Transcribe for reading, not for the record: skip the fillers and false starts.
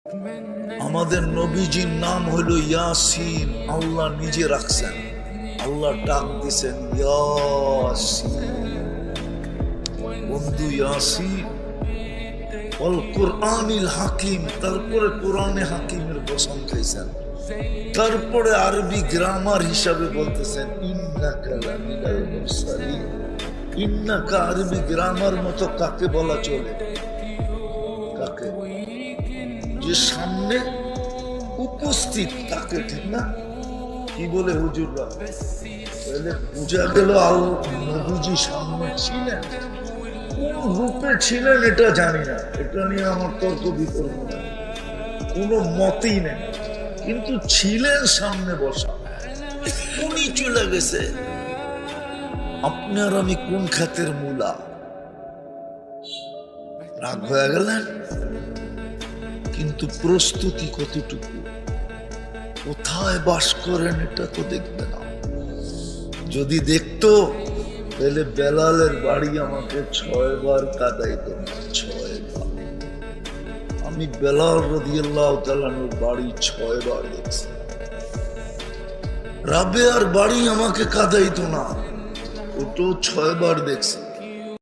আমাদের নবীজির নাম হলো ইয়াসিন। আল্লাহ নিজে রাখছেন, আল্লাহ ডাক দিছেন ইয়াসিন, বন্ধু ইয়াসিন ওয়াল কুরআনিল হাকিম। তারপরে কোরআনে হাকিমের কসম খাইছেন। তারপরে আরবি গ্রামার হিসাবে বলতেছেন ইন্নাকা লামিনাল মুরসালিন। ইন্নাকা আরবি গ্রামার মতো কাকে বলা চলে? কাকে? যে সামনে উপস্থিত তাকে, ঠিক না? কি বলে হুজুররা? তাহলে বোঝা গেল নবীজি সামনে ছিলেন। কোন রূপে ছিলেন এটা জানি না, এটা নিয়ে আমার তর্ক বিতর্ক নেই, কোনো মতেই নেই, কিন্তু ছিলেন সামনে বসা। উনি চলে গেছে। আপনার আমি কোন খাতের মূলা? রাগ হয়ে গেলেন? কিন্তু প্রস্তুতি কতটুকু, কোথায় বাস করেন এটা তো দেখবে না। যদি দেখতো তাহলে বেলালের বাড়ি আমাকে 6 বার কাঁদাইতো না। 6 বার। আমি বেলাল রাদিয়াল্লাহু তাআলার বাড়ি 6 বার দেখছি। রাবেয়ার বাড়ি আমাকে কাঁদাইতো না, ওটাও 6 বার দেখছি।